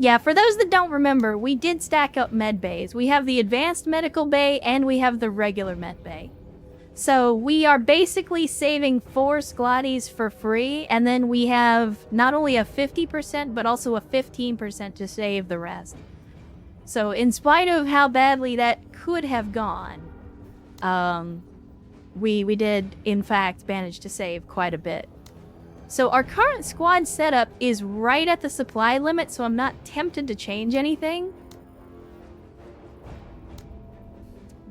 Yeah, for those that don't remember, we did stack up med bays. We have the advanced medical bay and we have the regular med bay. So we are basically saving 4 squatties for free, and then we have not only a 50%, but also a 15% to save the rest. So in spite of how badly that could have gone, we did, in fact, manage to save quite a bit. So our current squad setup is right at the supply limit, so I'm not tempted to change anything.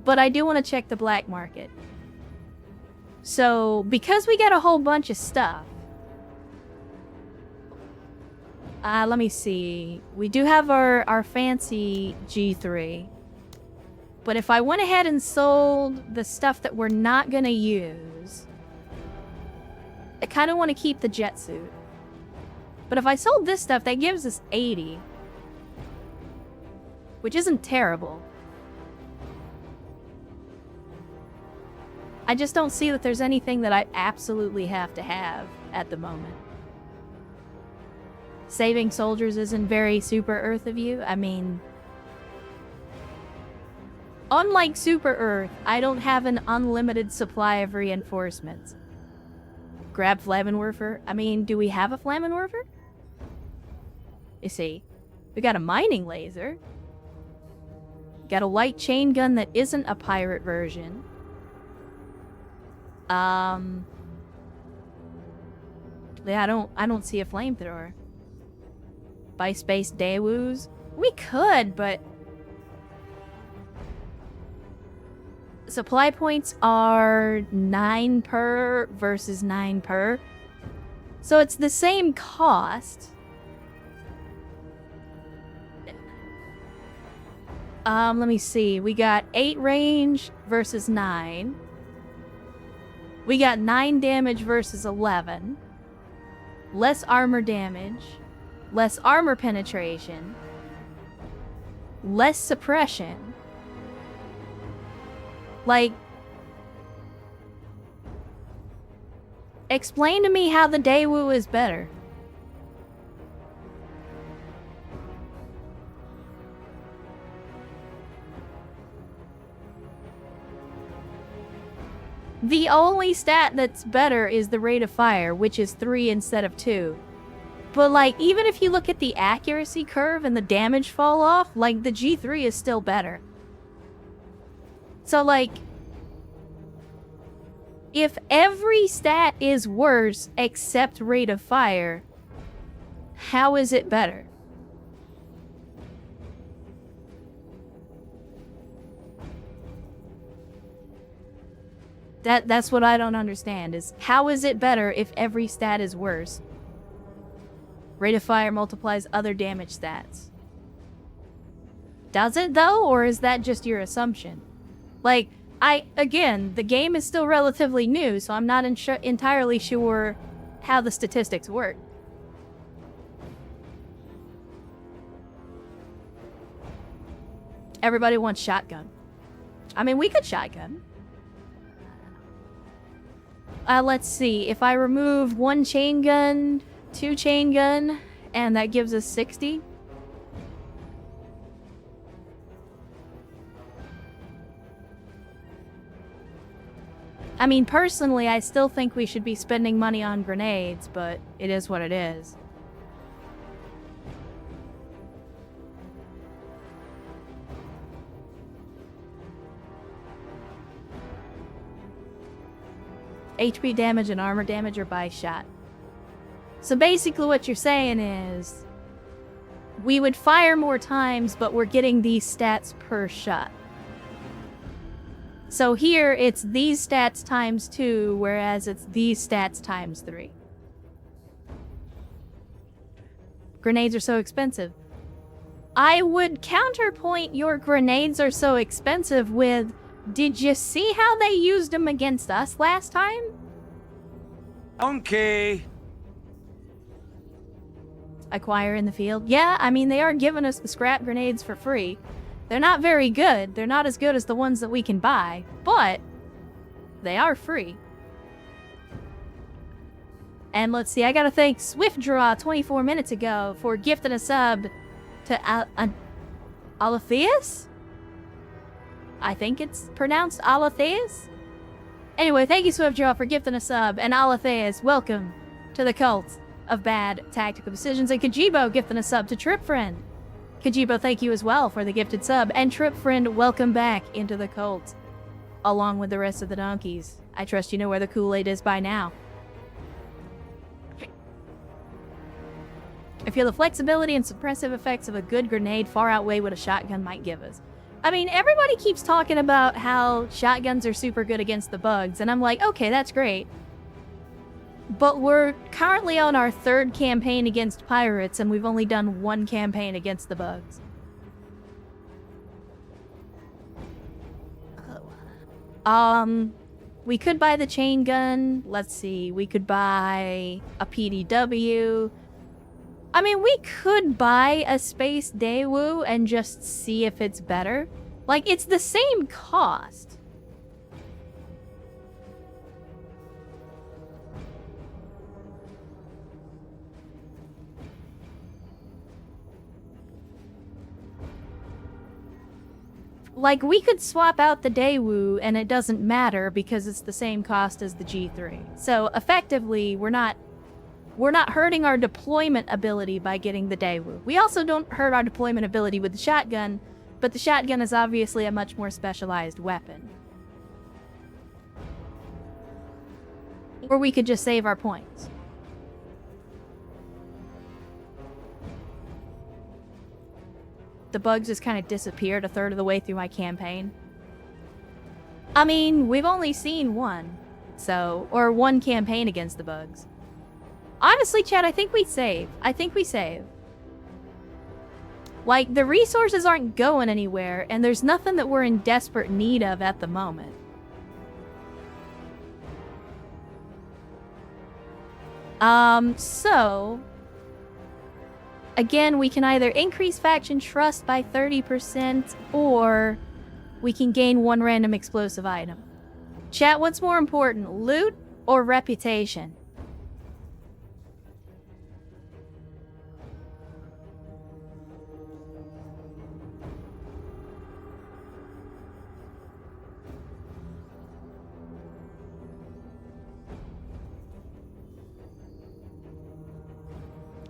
But I do want to check the black market. So, because we got a whole bunch of stuff... let me see. We do have our fancy G3. But if I went ahead and sold the stuff that we're not gonna use... I kind of want to keep the jet suit. But if I sold this stuff, that gives us 80. Which isn't terrible. I just don't see that there's anything that I absolutely have to have at the moment. Saving soldiers isn't very Super Earth of you. I mean... Unlike Super Earth, I don't have an unlimited supply of reinforcements. Grab Flammenwerfer. I mean, do we have a Flammenwerfer? You see, we got a mining laser. Got a light chain gun that isn't a pirate version. Yeah, I don't see a flamethrower. Buy space Daewoo's? We could, but... Supply points are 9 per versus 9 per. So it's the same cost. Let me see. We got 8 range versus 9. We got 9 damage versus 11. Less armor damage. Less armor penetration. Less suppression. Like... Explain to me how the Daewoo is better. The only stat that's better is the rate of fire, which is 3 instead of 2. But, like, even if you look at the accuracy curve and the damage fall off, like, the G3 is still better. So, like, if every stat is worse except rate of fire, how is it better? That's what I don't understand, is how is it better if every stat is worse? Rate of fire multiplies other damage stats. Does it, though, or is that just your assumption? Like, again, the game is still relatively new, so I'm not entirely sure how the statistics work. Everybody wants shotgun. I mean, we could shotgun. Let's see. If I remove 1 chain gun, 2 chain gun, and that gives us 60. I mean, personally, I still think we should be spending money on grenades, but it is what it is. HP damage and armor damage are by shot. So basically what you're saying is, we would fire more times, but we're getting these stats per shot. So here, it's these stats times 2, whereas it's these stats times 3. Grenades are so expensive. I would counterpoint your grenades are so expensive with, did you see how they used them against us last time? Okay. Acquire in the field. Yeah, I mean, they are giving us the scrap grenades for free. They're not very good. They're not as good as the ones that we can buy, but they are free. And let's see, I gotta thank Swift Draw 24 minutes ago for gifting a sub to Aletheus? I think it's pronounced Aletheus? Anyway, thank you, SwiftDraw, for gifting a sub, and Aletheus, welcome to the cult of bad tactical decisions, and Kajibo gifting a sub to Trip Friend. Kajibo, thank you as well for the gifted sub, and Trip Friend, welcome back into the cult, along with the rest of the donkeys. I trust you know where the Kool-Aid is by now. I feel the flexibility and suppressive effects of a good grenade far outweigh what a shotgun might give us. I mean, everybody keeps talking about how shotguns are super good against the bugs, and I'm like, okay, that's great. But we're currently on our 3rd campaign against pirates, and we've only done 1 campaign against the bugs. We could buy the chain gun. Let's see, we could buy a PDW. I mean, we could buy a Space Daewoo and just see if it's better. Like, it's the same cost. Like, we could swap out the Daewoo and it doesn't matter because it's the same cost as the G3. So, effectively, we're not hurting our deployment ability by getting the Daewoo. We also don't hurt our deployment ability with the shotgun, but the shotgun is obviously a much more specialized weapon. Or we could just save our points. The bugs just kind of disappeared a third of the way through my campaign. I mean, we've only seen 1, or 1 campaign against the bugs. Honestly, Chad, I think we save. Like, the resources aren't going anywhere, and there's nothing that we're in desperate need of at the moment. So... Again, we can either increase faction trust by 30%, or we can gain 1 random explosive item. Chat, what's more important, loot or reputation?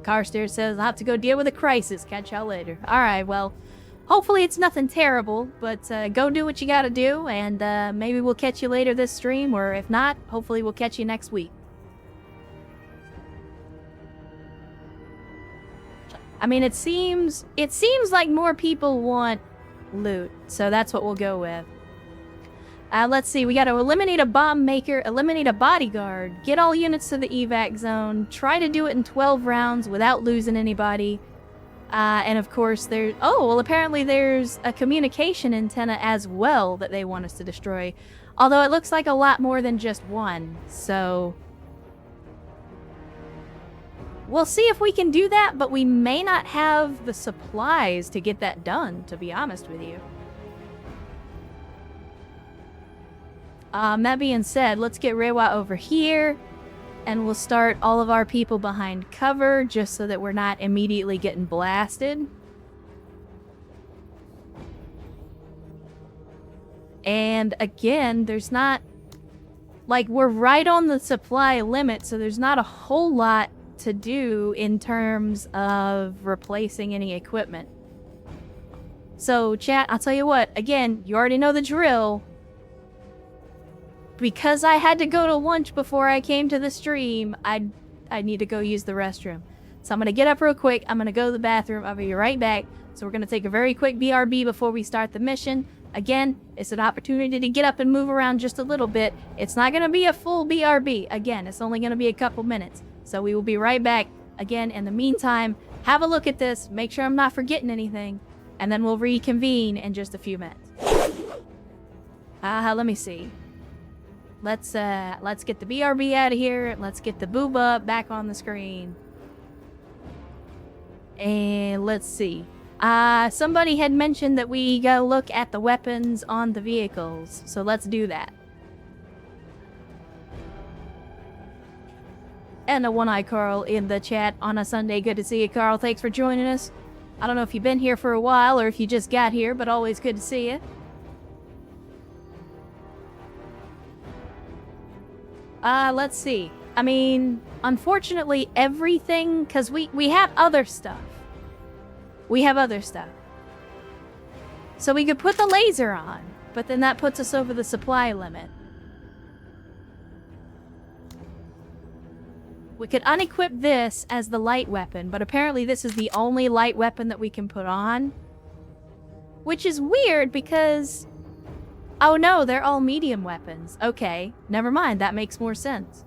Carstairs says, I'll have to go deal with a crisis. Catch y'all later. Alright, well, hopefully it's nothing terrible, but go do what you gotta do, and maybe we'll catch you later this stream, or if not, hopefully we'll catch you next week. I mean, it seems like more people want loot, so that's what we'll go with. Let's see, we gotta eliminate a bomb maker, eliminate a bodyguard, get all units to the evac zone, try to do it in 12 rounds without losing anybody. And of course apparently there's a communication antenna as well that they want us to destroy. Although it looks like a lot more than just 1, so... We'll see if we can do that, but we may not have the supplies to get that done, to be honest with you. That being said, let's get Reiwa over here, and we'll start all of our people behind cover, just so that we're not immediately getting blasted. And again, there's not... Like, we're right on the supply limit, so there's not a whole lot to do in terms of replacing any equipment. So, chat, I'll tell you what, again, you already know the drill. Because I had to go to lunch before I came to the stream, I need to go use the restroom. So I'm going to get up real quick, I'm going to go to the bathroom, I'll be right back. So we're going to take a very quick BRB before we start the mission. Again, it's an opportunity to get up and move around just a little bit. It's not going to be a full BRB. Again, it's only going to be a couple minutes. So we will be right back. Again, in the meantime, have a look at this, make sure I'm not forgetting anything, and then we'll reconvene in just a few minutes. Let me see. Let's get the BRB out of here. Let's get the booba back on the screen. And let's see. Somebody had mentioned that we go look at the weapons on the vehicles. So let's do that. And a one-eye Carl in the chat on a Sunday. Good to see you, Carl. Thanks for joining us. I don't know if you've been here for a while or if you just got here, but always good to see you. Let's see. I mean, unfortunately, everything, because we have other stuff. We have other stuff. So we could put the laser on, but then that puts us over the supply limit. We could unequip this as the light weapon, but apparently this is the only light weapon that we can put on. Which is weird because... Oh no, they're all medium weapons. Okay, never mind, that makes more sense.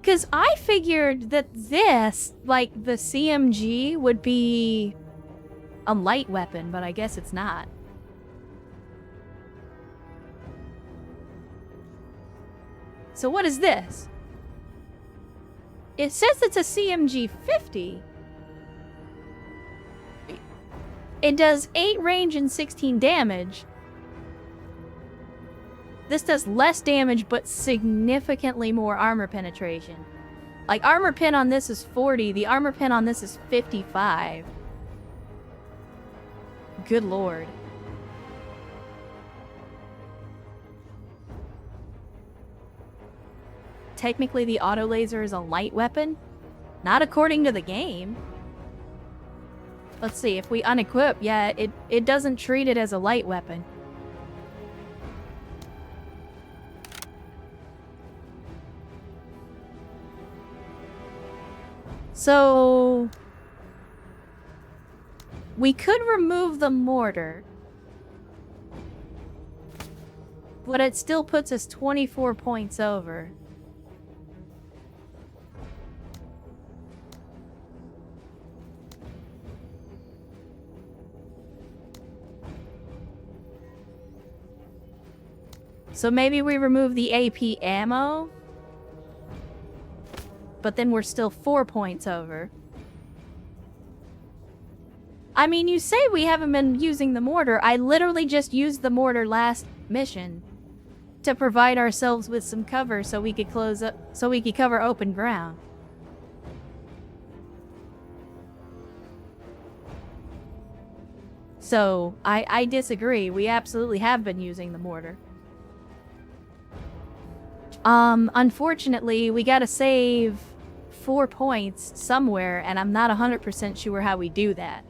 Because I figured that this, like the CMG, would be a light weapon, but I guess it's not. So what is this? It says it's a CMG 50. It does 8 range and 16 damage. This does less damage, but significantly more armor penetration. Like, armor pen on this is 40. The armor pen on this is 55. Good lord. Technically, the auto laser is a light weapon. Not according to the game. Let's see, if we unequip, yeah, it doesn't treat it as a light weapon. So... we could remove the mortar. But it still puts us 24 points over. So maybe we remove the AP ammo, but then we're still 4 points over. I mean, you say we haven't been using the mortar. I literally just used the mortar last mission to provide ourselves with some cover so we could cover open ground. So, I disagree. We absolutely have been using the mortar. Unfortunately, we gotta save 4 points somewhere, and I'm not 100% sure how we do that.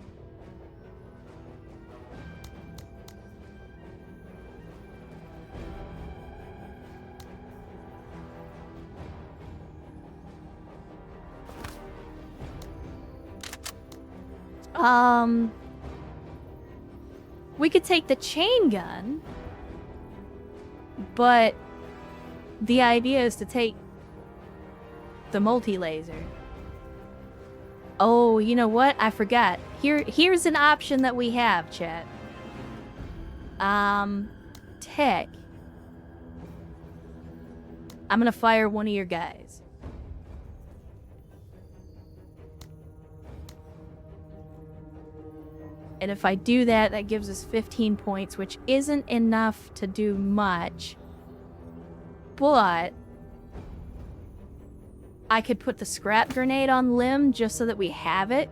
We could take the chain gun, but the idea is to take the multi-laser. Oh, you know what? I forgot. Here's an option that we have, chat. Tech. I'm gonna fire one of your guys. And if I do that, that gives us 15 points, which isn't enough to do much. But I could put the scrap grenade on Lim just so that we have it.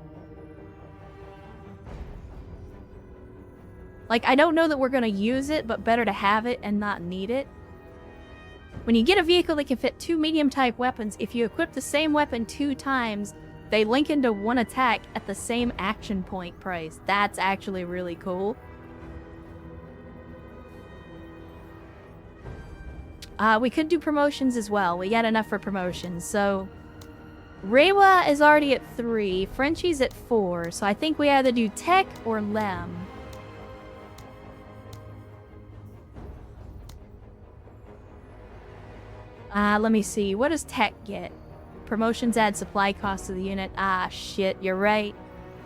Like, I don't know that we're gonna use it, but better to have it and not need it. When you get a vehicle that can fit 2 medium-type weapons, if you equip the same weapon 2 times, they link into one attack at the same action point price. That's actually really cool. We could do promotions as well. We got enough for promotions. So, Reiwa is already at 3. Frenchie's at 4. So I think we either do Tech or Lem. Let me see. What does Tech get? Promotions add supply cost to the unit. Ah, shit. You're right.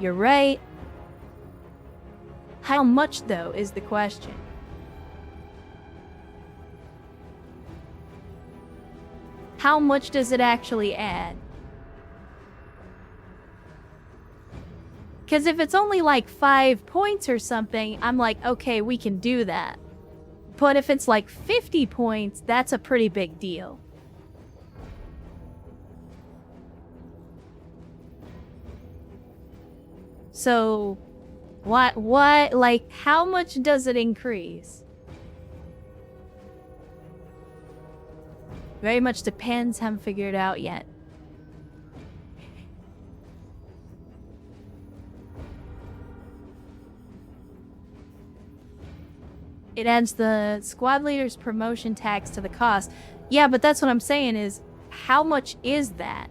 You're right. How much, though, is the question. How much does it actually add? Because if it's only like 5 points or something, I'm like, okay, we can do that. But if it's like 50 points, that's a pretty big deal. So, like, how much does it increase? Very much depends, haven't figured it out yet. It adds the squad leader's promotion tax to the cost. Yeah, but that's what I'm saying is, how much is that?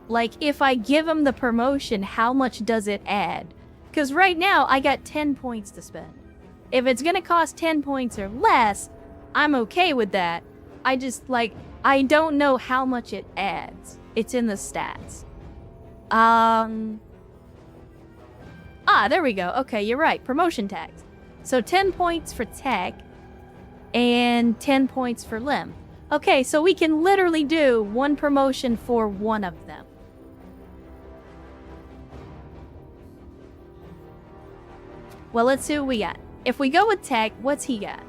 Like, if I give him the promotion, how much does it add? Because right now, I got 10 points to spend. If it's gonna cost 10 points or less, I'm okay with that. I just, like, I don't know how much it adds. It's in the stats. There we go. Okay, you're right. Promotion tax. So 10 points for tech and 10 points for limb. Okay, so we can literally do one promotion for one of them. Well, let's see what we got. If we go with tech, what's he got?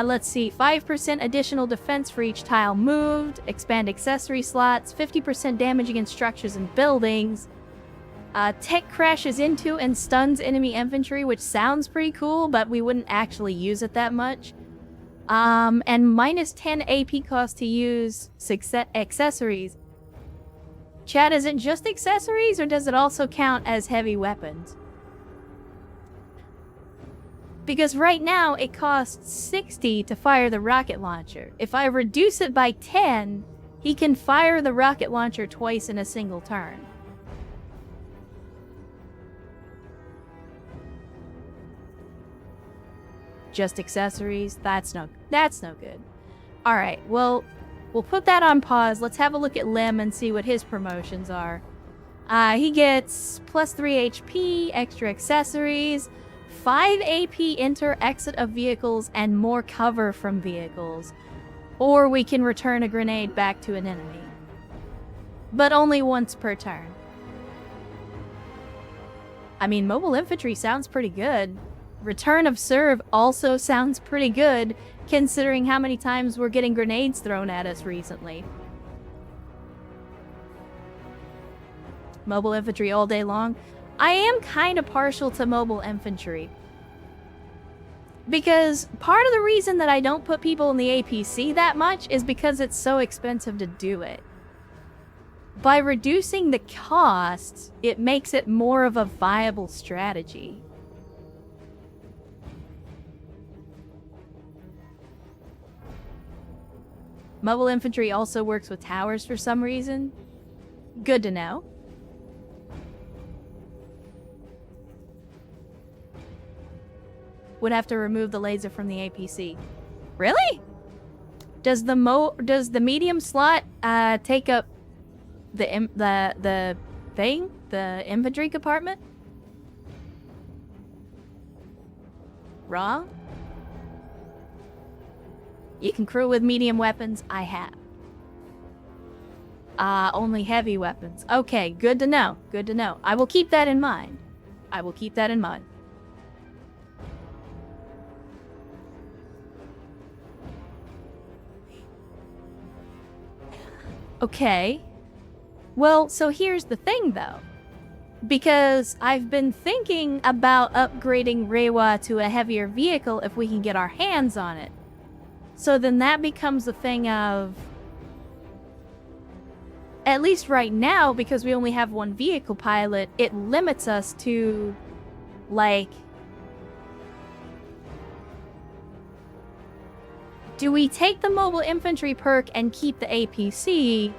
Let's see. 5% additional defense for each tile moved. Expand accessory slots. 50% damage against structures and buildings. Tech crashes into and stuns enemy infantry, which sounds pretty cool, but we wouldn't actually use it that much. And minus 10 AP cost to use accessories. Chat, is it just accessories, or does it also count as heavy weapons? Because right now, it costs 60 to fire the rocket launcher. If I reduce it by 10, he can fire the rocket launcher twice in a single turn. Just accessories? That's no good. Alright, well, we'll put that on pause. Let's have a look at Lim and see what his promotions are. He gets plus 3 HP, extra accessories, 5 AP enter exit of vehicles, and more cover from vehicles. Or we can return a grenade back to an enemy. But only once per turn. I mean, mobile infantry sounds pretty good. Return of serve also sounds pretty good, considering how many times we're getting grenades thrown at us recently. Mobile infantry all day long. I am kind of partial to mobile infantry. Because part of the reason that I don't put people in the APC that much is because it's so expensive to do it. By reducing the costs, it makes it more of a viable strategy. Mobile infantry also works with towers for some reason. Good to know. Would have to remove the laser from the APC. Really? Does the medium slot take up the infantry compartment? Wrong? You can crew with medium weapons. I have. Only heavy weapons. Okay, good to know. Good to know. I will keep that in mind. I will keep that in mind. Okay. Well, so here's the thing, though. Because I've been thinking about upgrading Reiwa to a heavier vehicle if we can get our hands on it. So then that becomes a thing of... At least right now, because we only have one vehicle pilot, it limits us to, like... Do we take the mobile infantry perk and keep the APC?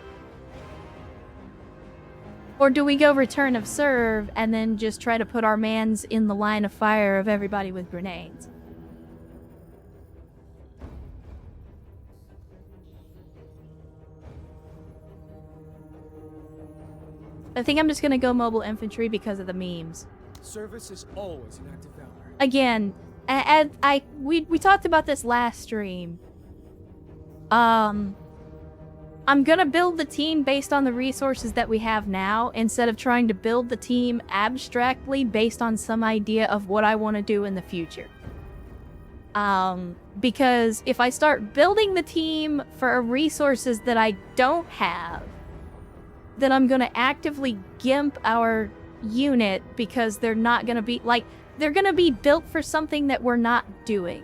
Or do we go return of serve and then just try to put our mans in the line of fire of everybody with grenades? I think I'm just gonna go mobile infantry because of the memes. Service is always an act of valor. Again, we talked about this last stream. I'm gonna build the team based on the resources that we have now, instead of trying to build the team abstractly based on some idea of what I want to do in the future. Because if I start building the team for resources that I don't have, then I'm gonna actively gimp our unit because they're not gonna be, like, they're gonna be built for something that we're not doing.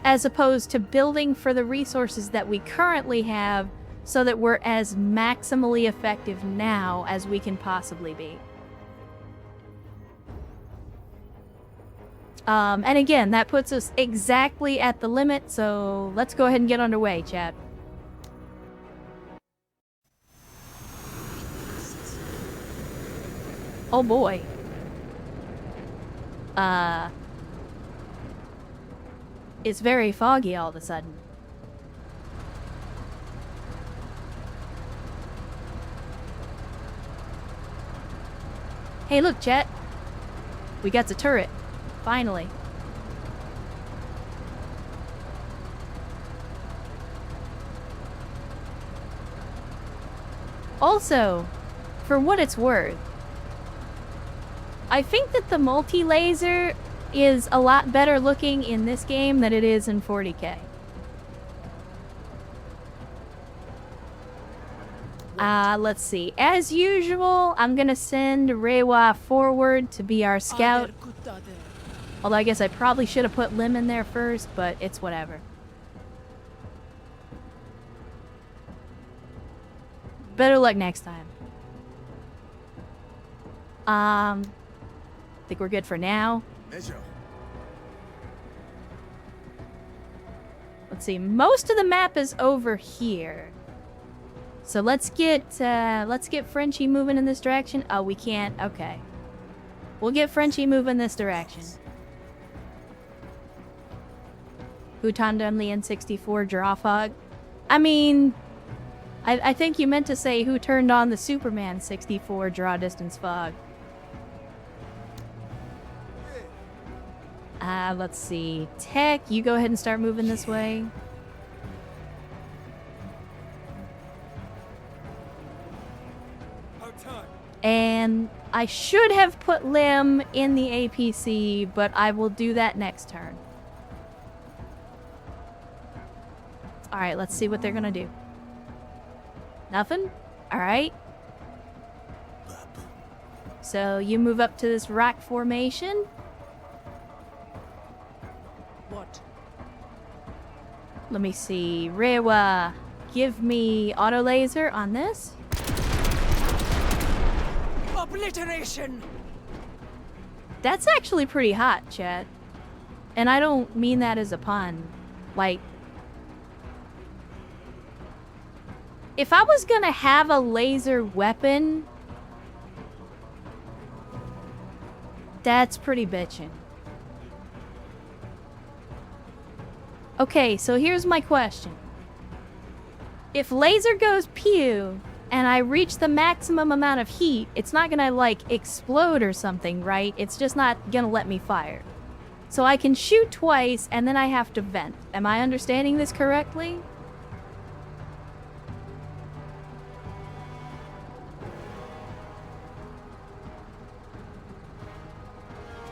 As opposed to building for the resources that we currently have so that we're as maximally effective now as we can possibly be. And again, that puts us exactly at the limit, so let's go ahead and get underway, chat. Oh boy. It's very foggy all of a sudden. Hey, look, chat. We got the turret. Finally. Also, for what it's worth, I think that the multi-laser is a lot better looking in this game than it is in 40K. Let's see. As usual, I'm gonna send Reiwa forward to be our scout. Although I guess I probably should have put Lim in there first, but it's whatever. Better luck next time. Think we're good for now. Let's see. Most of the map is over here. So let's get Frenchie moving in this direction. Oh, we can't. Okay. We'll get Frenchie moving this direction. Who turned on the N64 draw fog? I mean, I think you meant to say who turned on the Superman 64 draw distance fog. Let's see. Tech, you go ahead and start moving this way. And I should have put Lim in the APC, but I will do that next turn. Alright, let's see what they're gonna do. Nothing? Alright. So you move up to this rock formation. What? Let me see. Reiwa, give me auto laser on this. Obliteration! That's actually pretty hot, chat. And I don't mean that as a pun. Like, if I was gonna have a laser weapon, that's pretty bitchin'. Okay, so here's my question. If laser goes pew, and I reach the maximum amount of heat, it's not gonna, like, explode or something, right? It's just not gonna let me fire. So I can shoot twice, and then I have to vent. Am I understanding this correctly?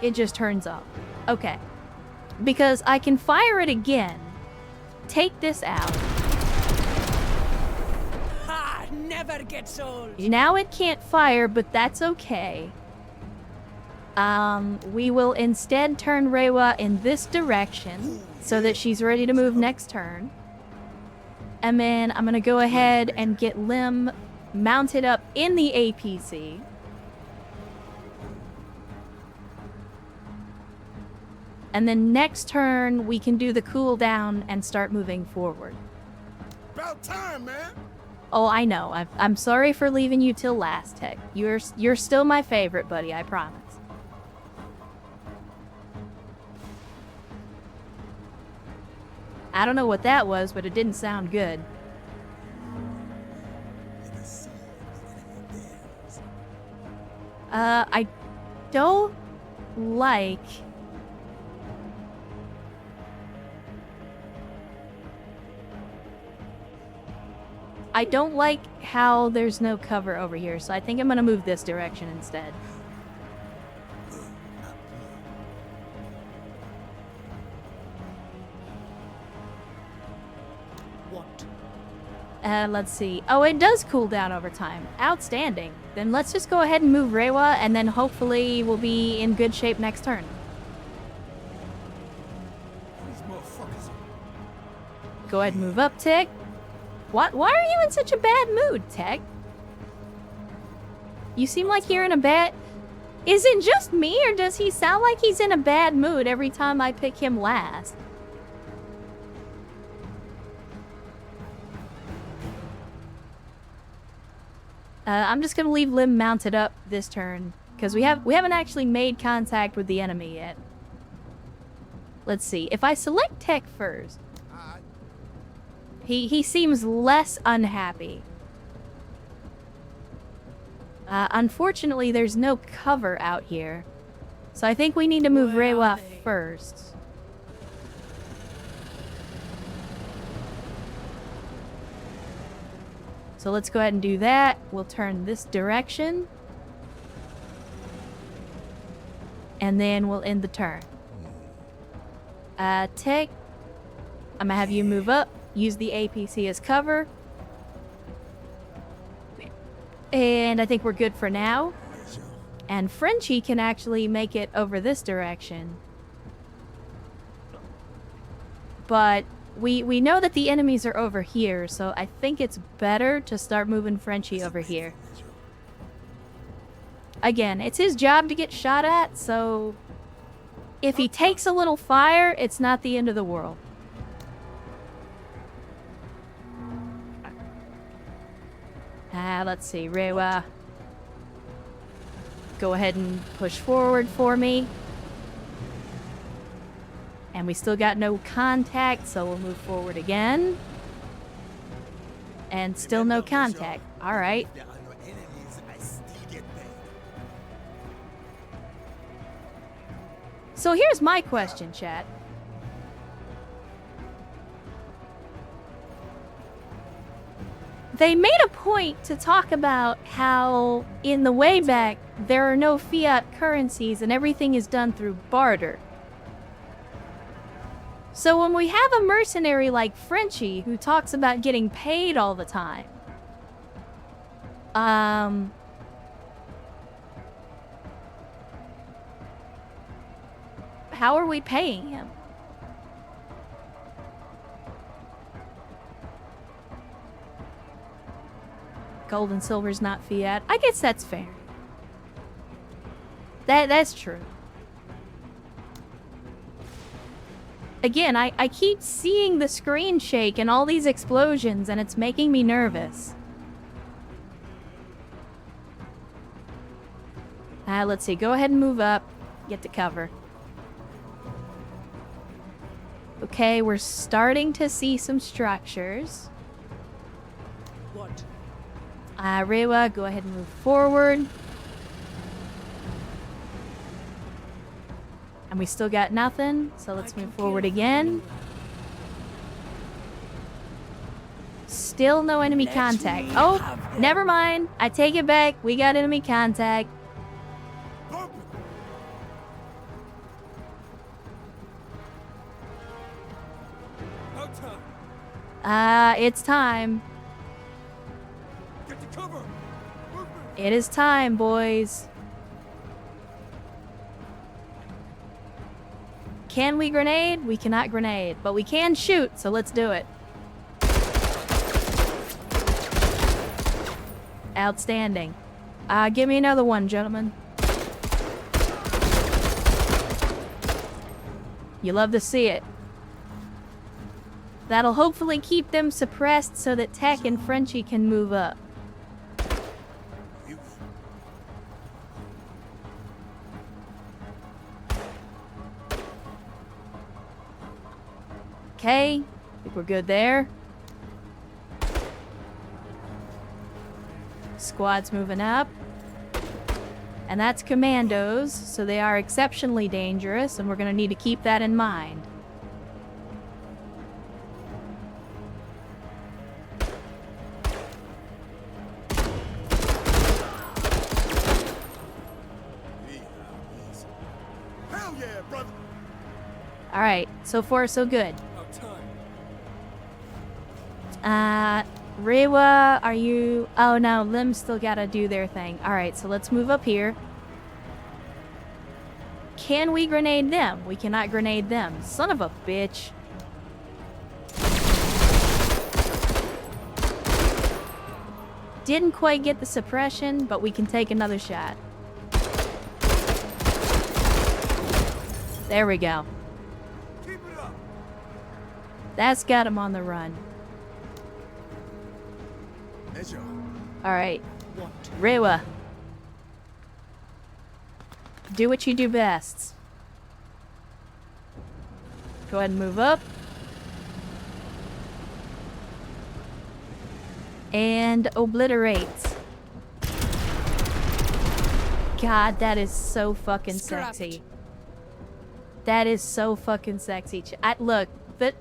It just turns off. Okay. Because I can fire it again, take this out. Ha! Never gets old! Now it can't fire, but that's okay. We will instead turn Reiwa in this direction so that she's ready to move next turn. And then I'm gonna go ahead and get Lim mounted up in the APC. And then next turn, we can do the cooldown and start moving forward. About time, man. Oh, I know. I'm sorry for leaving you till last, Tech. You're still my favorite, buddy, I promise. I don't know what that was, but it didn't sound good. I don't like... I don't like how there's no cover over here, so I think I'm gonna move this direction instead. What? Let's see. Oh, it does cool down over time. Outstanding. Then let's just go ahead and move Reiwa, and then hopefully we'll be in good shape next turn. These motherfuckers. Go ahead and move up, Tech. What? Why are you in such a bad mood, Tech? You seem like you're in a bad... Is it just me, or does he sound like he's in a bad mood every time I pick him last? I'm just gonna leave Lim mounted up this turn, because we haven't actually made contact with the enemy yet. Let's see. If I select Tech first, he seems less unhappy. Unfortunately, there's no cover out here, so I think we need to move Reiwa first. So let's go ahead and do that. We'll turn this direction. And then we'll end the turn. Tech, I'm gonna have you move up. Use the APC as cover. And I think we're good for now. And Frenchie can actually make it over this direction. But we know that the enemies are over here, so I think it's better to start moving Frenchie over here. Again, it's his job to get shot at, so if he takes a little fire, it's not the end of the world. Let's see, Reiwa. Go ahead and push forward for me. And we still got no contact, so we'll move forward again. And still no contact. Alright. So here's my question, chat. They made a point to talk about how in the Wayback there are no fiat currencies and everything is done through barter. So when we have a mercenary like Frenchie who talks about getting paid all the time, how are we paying him? Gold and silver's not fiat. I guess that's fair. That's true. Again, I keep seeing the screen shake and all these explosions, and it's making me nervous. Let's see. Go ahead and move up. Get to cover. Okay, we're starting to see some structures. What? Reiwa, go ahead and move forward. And we still got nothing, so let's move forward again. Still no enemy contact. Oh, never mind. I take it back. We got enemy contact. It's time. Get to cover. It is time, boys. Can we grenade? We cannot grenade, but we can shoot, so let's do it. Outstanding. Give me another one, gentlemen. You love to see it. That'll hopefully keep them suppressed so that Tech and Frenchie can move up. Okay, I think we're good there. Squad's moving up. And that's commandos, so they are exceptionally dangerous, and we're going to need to keep that in mind. Hell yeah, brother. Alright, so far so good. Rewa, are you... Oh, no, Lim's still gotta do their thing. Alright, so let's move up here. Can we grenade them? We cannot grenade them. Son of a bitch. Didn't quite get the suppression, but we can take another shot. There we go. Keep it up. That's got him on the run. Measure. Alright, What? Rewa. Do what you do best. Go ahead and move up. And obliterate. God, that is so fucking Scrapped. sexy. That is so fucking sexy. Look, look.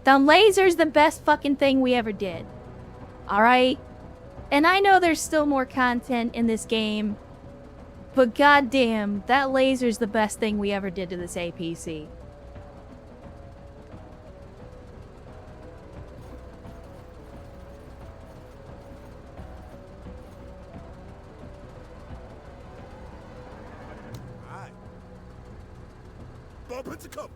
The laser's the best fucking thing we ever did. Alright? And I know there's still more content in this game, but goddamn, that laser's the best thing we ever did to this APC. Alright. Bump into cover.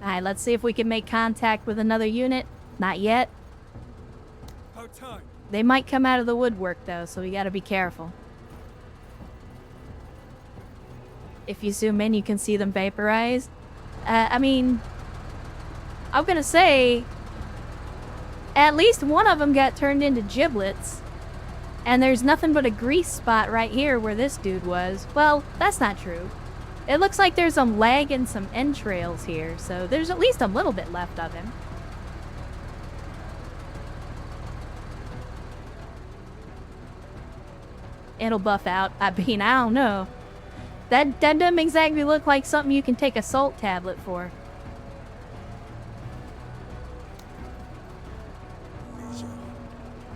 Alright, let's see if we can make contact with another unit. Not yet. Hard time. They might come out of the woodwork though, so we gotta be careful. If you zoom in, you can see them vaporized. I mean, I'm gonna say, at least one of them got turned into giblets. And there's nothing but a grease spot right here where this dude was. Well, that's not true. It looks like there's some leg and some entrails here, so there's at least a little bit left of him. It'll buff out. I mean, I don't know. That doesn't exactly look like something you can take a salt tablet for. Measure.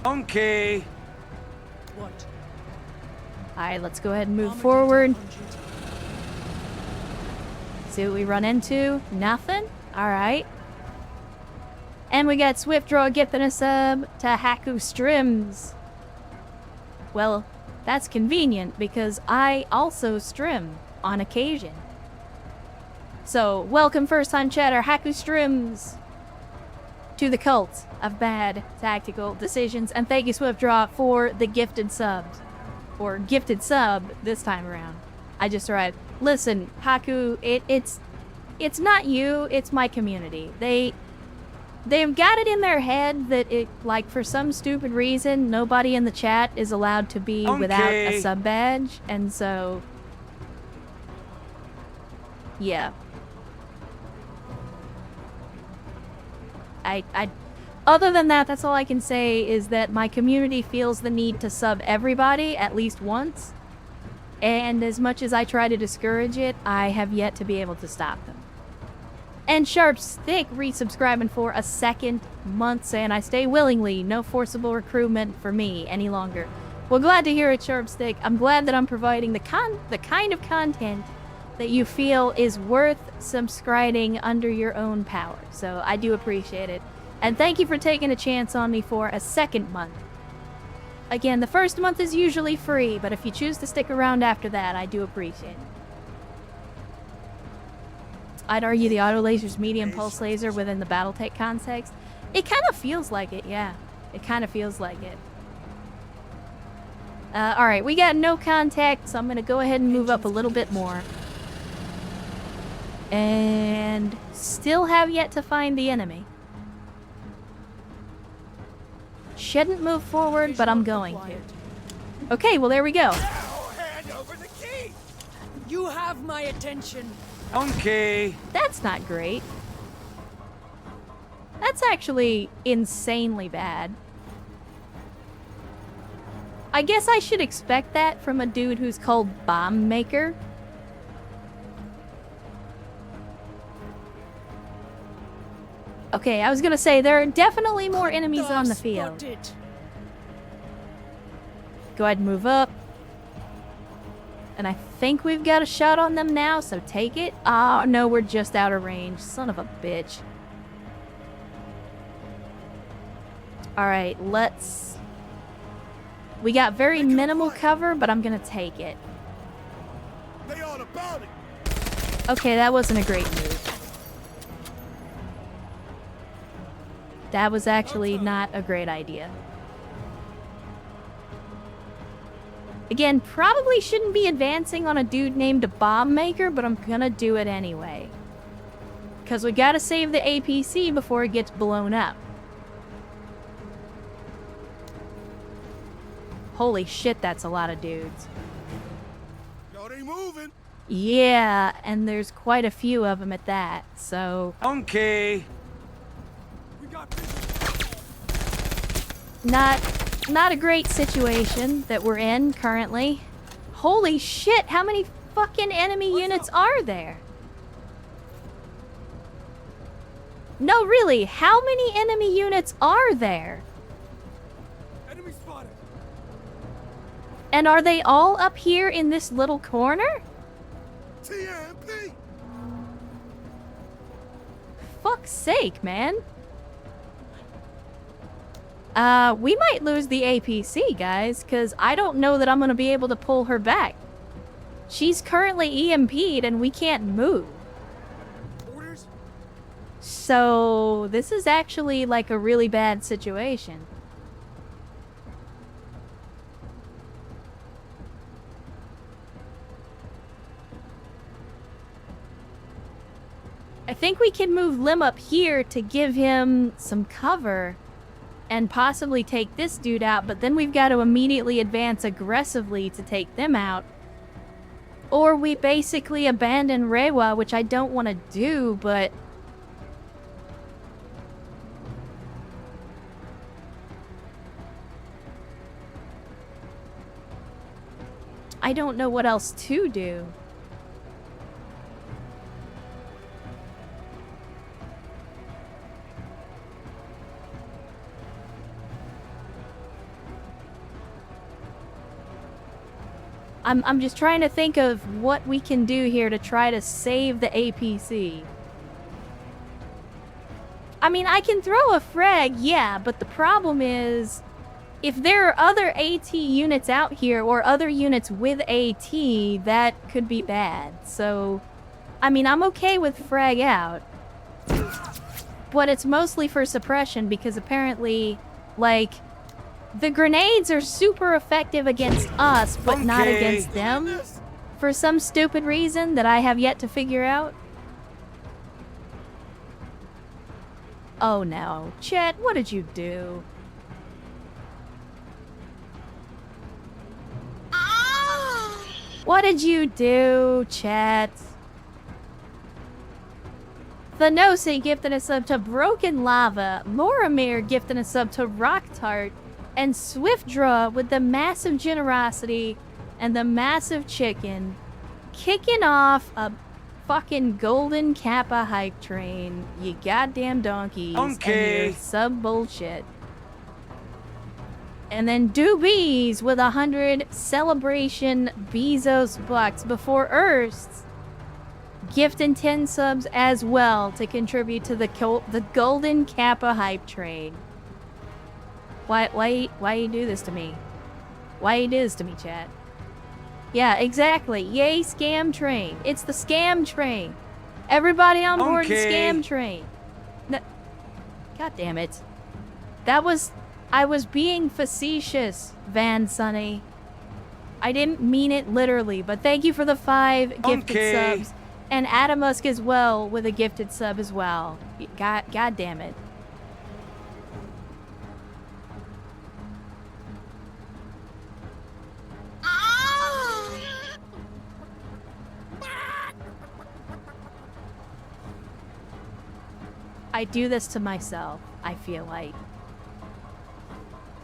Okay. What? Alright, let's go ahead and move Armored forward. on duty. See what we run into. Nothing? Alright. And we got Swift Draw gifting a sub to Haku Strims. Well, that's convenient because I also strim on occasion. So, welcome first time chatter, Haku Strims, to the cult of bad tactical decisions. And thank you, Swift Draw, for the gifted subs. Or gifted sub this time around. I just arrived. Listen, Haku, it's not you, it's my community. They've got it in their head that it, like, for some stupid reason, nobody in the chat is allowed to be without a sub badge, and so, yeah. Other than that, that's all I can say is that my community feels the need to sub everybody at least once, and as much as I try to discourage it, I have yet to be able to stop them. And Sharp Stick resubscribing for a second month, saying I stay willingly, no forcible recruitment for me any longer. Well, glad to hear it, Sharp Stick. I'm glad that I'm providing the kind of content that you feel is worth subscribing under your own power. So I do appreciate it. And thank you for taking a chance on me for a second month. Again, the first month is usually free, but if you choose to stick around after that, I do appreciate it. I'd argue the auto laser's medium pulse laser within the Battletech context. It kind of feels like it, yeah. It kind of feels like it. Alright, we got no contact, so I'm going to go ahead and move up a little bit more. And still have yet to find the enemy. Shouldn't move forward, but I'm going to. Okay, well there we go. Now hand over the key. You have my attention. Okay. That's not great. That's actually insanely bad. I guess I should expect that from a dude who's called Bomb Maker. Okay, I was gonna say, there are definitely more enemies on the field. Spotted. Go ahead and move up. And I think we've got a shot on them now, so take it. Oh, no, we're just out of range. Son of a bitch. Alright, let's... We got very minimal cover, but I'm gonna take it. They all about it. Okay, that wasn't a great move. That was actually not a great idea. Again, probably shouldn't be advancing on a dude named a Bomb Maker, but I'm gonna do it anyway. Because we gotta save the APC before it gets blown up. Holy shit, that's a lot of dudes. Yo, they moving. Yeah, and there's quite a few of them at that, so... Okay. We got people. Not a great situation that we're in currently. Holy shit, how many fucking enemy units are there? No, really, how many enemy units are there? Enemy spotted. And are they all up here in this little corner? TMP. Fuck's sake, man. We might lose the APC, guys, because I don't know that I'm going to be able to pull her back. She's currently EMP'd and we can't move. Orders. So, this is actually like a really bad situation. I think we can move Lim up here to give him some cover and possibly take this dude out, but then we've got to immediately advance aggressively to take them out. Or we basically abandon Reiwa, which I don't want to do, but... I don't know what else to do. I'm just trying to think of what we can do here to try to save the APC. I mean, I can throw a frag, yeah, but the problem is, if there are other AT units out here, or other units with AT, that could be bad. So, I mean, I'm okay with frag out. But it's mostly for suppression, because apparently, like... the grenades are super effective against us, but not against them. For some stupid reason that I have yet to figure out. Oh no. Chet, what did you do? What did you do, Chet? Thanose gifted a sub to Broken Lava. Moramir gifted a sub to Rock Tart. And Swiftdraw with the massive generosity and the massive chicken kicking off a fucking golden Kappa hype train, you goddamn donkeys, and your sub bullshit. And then Doobies with 100 celebration Bezos bucks before Earths, gifting 10 subs as well to contribute to the golden Kappa hype train. Why you do this to me? Why you do this to me, chat? Yeah, exactly. Yay, scam train. It's the scam train. Everybody on board the scam train. No, God damn it. I was being facetious, Van Sunny. I didn't mean it literally, but thank you for the 5 gifted subs. And Adamusk as well with a gifted sub as well. God damn it. I do this to myself, I feel like.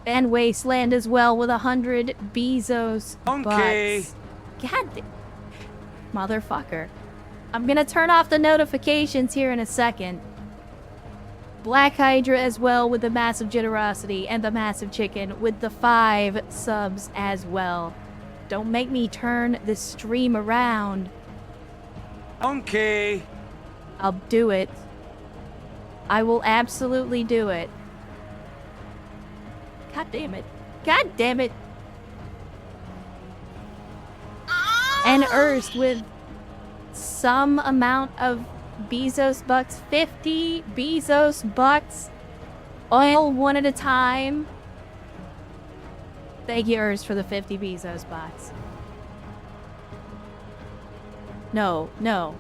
And Wasteland as well with 100 Bezos bucks. God motherfucker. I'm gonna turn off the notifications here in a second. Black Hydra as well with the massive generosity and the massive chicken with the 5 subs as well. Don't make me turn this stream around. Okay. I'll do it. I will absolutely do it. God damn it. God damn it. And Erst with some amount of Bezos bucks. 50 Bezos bucks. Oil one at a time. Thank you, Erst, for the 50 Bezos bucks. No, no.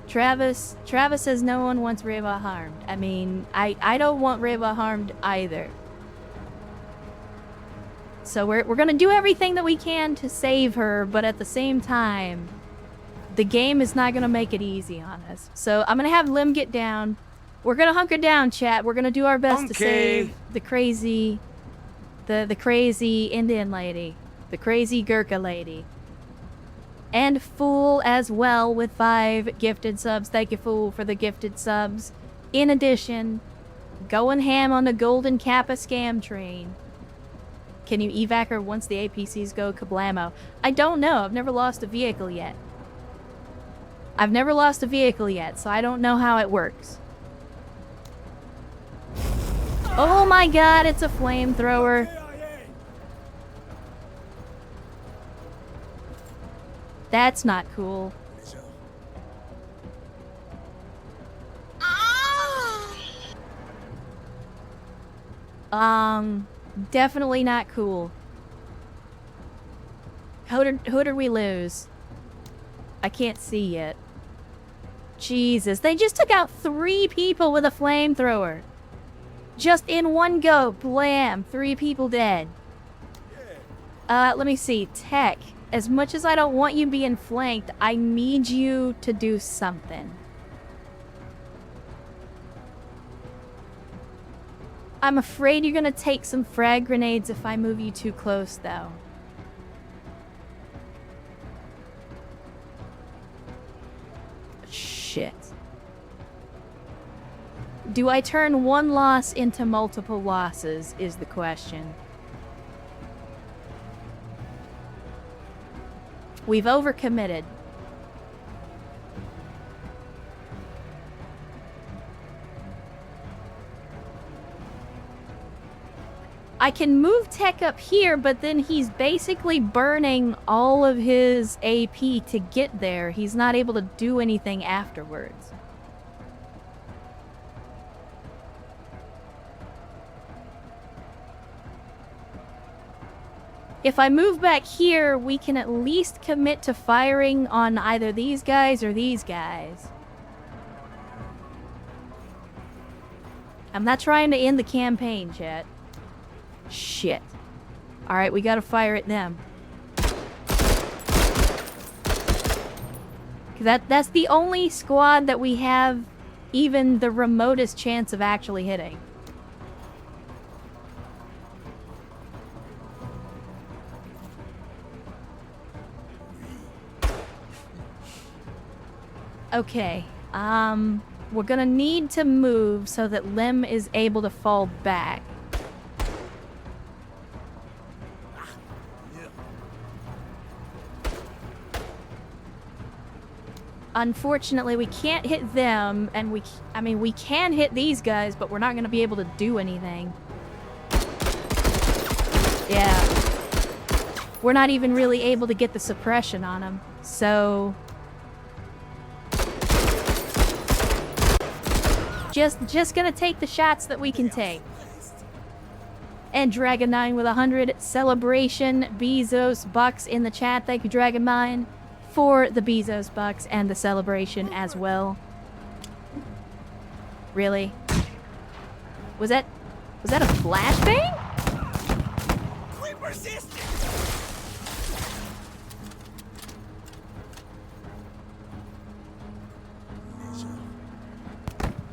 Travis says no one wants Reva harmed. I mean, I don't want Reva harmed either. So we're gonna do everything that we can to save her, but at the same time, the game is not gonna make it easy on us. So I'm gonna have Lim get down. We're gonna hunker down, chat. We're gonna do our best to save the crazy, the crazy Indian lady, the crazy Gurkha lady. And Fool as well with 5 gifted subs. Thank you, Fool, for the gifted subs. In addition, going ham on the Golden Kappa scam train. Can you evac her once the APCs go kablamo? I don't know. I've never lost a vehicle yet. So I don't know how it works. Oh my god, it's a flamethrower. That's not cool. Definitely not cool. Who did we lose? I can't see yet. Jesus, they just took out 3 people with a flamethrower. Just in one go, blam, 3 people dead. Let me see, Tech. As much as I don't want you being flanked, I need you to do something. I'm afraid you're gonna take some frag grenades if I move you too close, though. Shit. Do I turn one loss into multiple losses, is the question. We've overcommitted. I can move Tech up here, but then he's basically burning all of his AP to get there. He's not able to do anything afterwards. If I move back here, we can at least commit to firing on either these guys or these guys. I'm not trying to end the campaign, chat. Shit. Alright, we gotta fire at them. That's the only squad that we have even the remotest chance of actually hitting. Okay, we're gonna need to move so that Lim is able to fall back. Unfortunately, we can't hit them, and we can hit these guys, but we're not gonna be able to do anything. Yeah. We're not even really able to get the suppression on them, so... Just gonna take the shots that we can take. And Dragon9 with 100 celebration Bezos bucks in the chat. Thank you, Dragon9, for the Bezos bucks and the celebration as well. Really? Was that a flashbang? Quit persisting!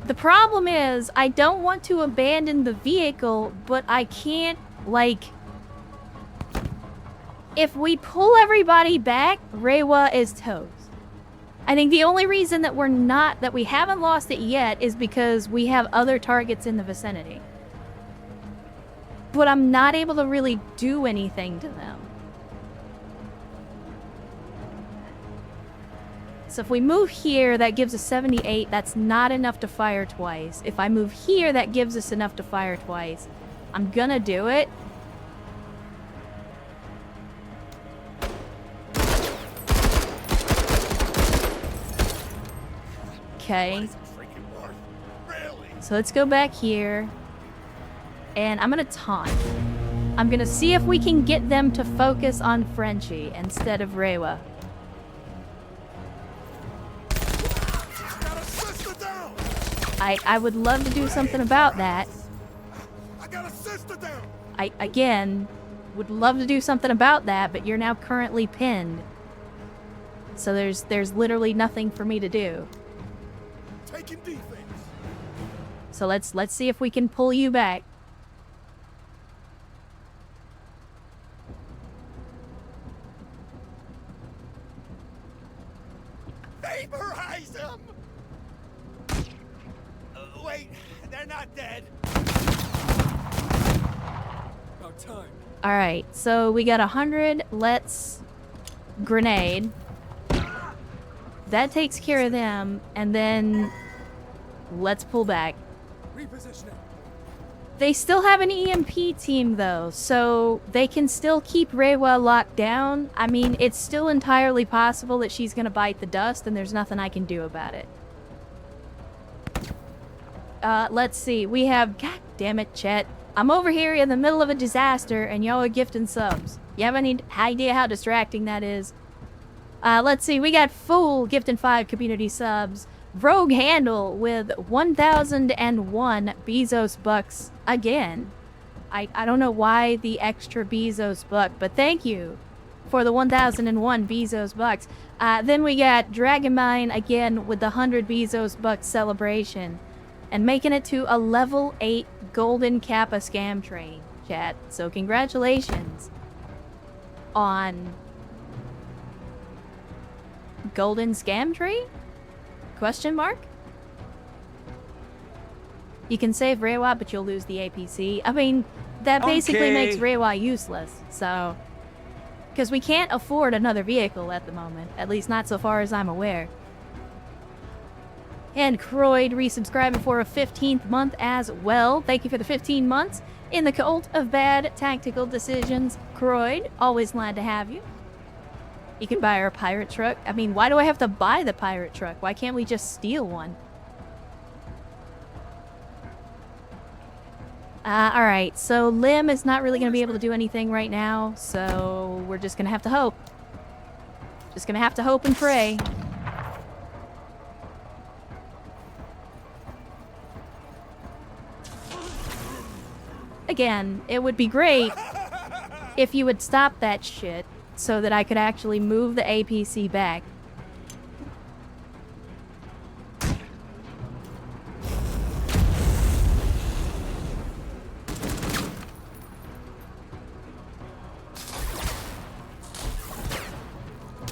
The problem is, I don't want to abandon the vehicle, but I can't, like... If we pull everybody back, Reiwa is toast. I think the only reason that we haven't lost it yet is because we have other targets in the vicinity. But I'm not able to really do anything to them. So if we move here, that gives us 78. That's not enough to fire twice. If I move here, that gives us enough to fire twice. I'm gonna do it. Okay. So let's go back here. And I'm gonna taunt. I'm gonna see if we can get them to focus on Frenchie instead of Reiwa. I would love to do something about that. I, again, would love to do something about that, but you're now currently pinned. So there's literally nothing for me to do. Taking defense. So let's see if we can pull you back. Vaporize them! Wait, they're not dead. About time. Alright, so we got 100. Let's grenade. That takes care of them, and then let's pull back. Repositioning. They still have an EMP team, though, so they can still keep Reiwa locked down. I mean, it's still entirely possible that she's gonna bite the dust, and there's nothing I can do about it. Let's see. We have... God damn it, Chet. I'm over here in the middle of a disaster, and y'all are gifting subs. You have any idea how distracting that is? Let's see. We got Fool gifting 5 community subs. Rogue Handle with 1,001 Bezos bucks again. I don't know why the extra Bezos buck, but thank you for the 1,001 Bezos bucks. Then we got Dragonmine again with the 100 Bezos bucks celebration. And making it to a level 8 Golden Kappa scam train, chat. So congratulations on Golden Scam Tree? Question mark? You can save Reiwa, but you'll lose the APC. I mean, that basically makes Reiwa useless, so... Because we can't afford another vehicle at the moment. At least not so far as I'm aware. And Croyd resubscribing for a 15th month as well. Thank you for the 15 months. In the cult of bad tactical decisions, Croyd, always glad to have you. You can buy our pirate truck. I mean, why do I have to buy the pirate truck? Why can't we just steal one? Alright, so Lim is not really going to be able to do anything right now, so we're just going to have to hope. Just going to have to hope and pray. Again, it would be great if you would stop that shit so that I could actually move the APC back.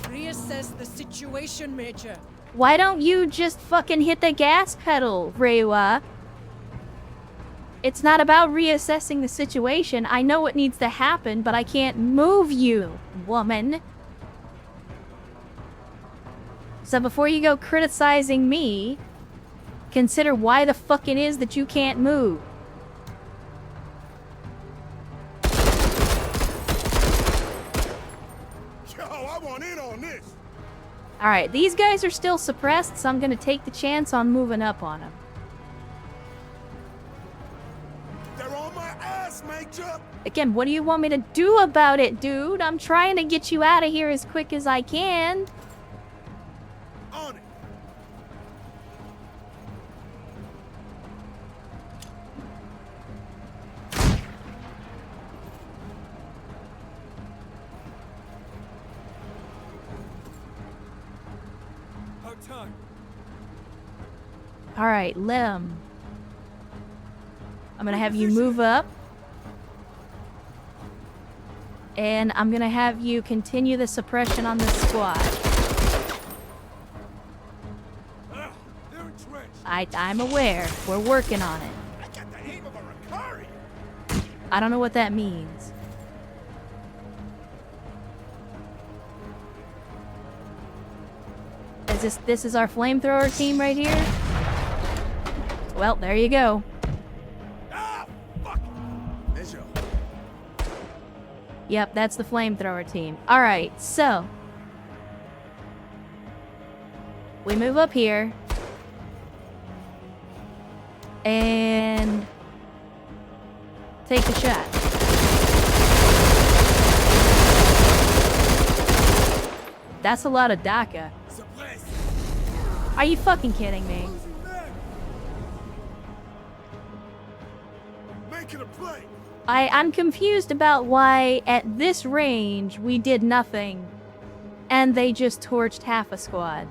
Reassess the situation, Major. Why don't you just fucking hit the gas pedal, Reiwa? It's not about reassessing the situation. I know what needs to happen, but I can't move you, woman. So before you go criticizing me, consider why the fuck it is that you can't move. Yo, I want in on this. Alright, these guys are still suppressed, so I'm gonna take the chance on moving up on them. They're on my ass, Major. Again, what do you want me to do about it, dude? I'm trying to get you out of here as quick as I can. On it. About time. Alright, Lim. I'm gonna have you move up. And I'm gonna have you continue the suppression on this squad. They're entrenched. I'm aware. We're working on it. I got the aim of a Ricari. I don't know what that means. This is our flamethrower team right here? Well, there you go. Ah, fuck. Yep, that's the flamethrower team. Alright, so. We move up here. And take the shot. That's a lot of DACA. Suppress. Are you fucking kidding me? Losing men. Making a play. I'm confused about why at this range we did nothing and they just torched half a squad.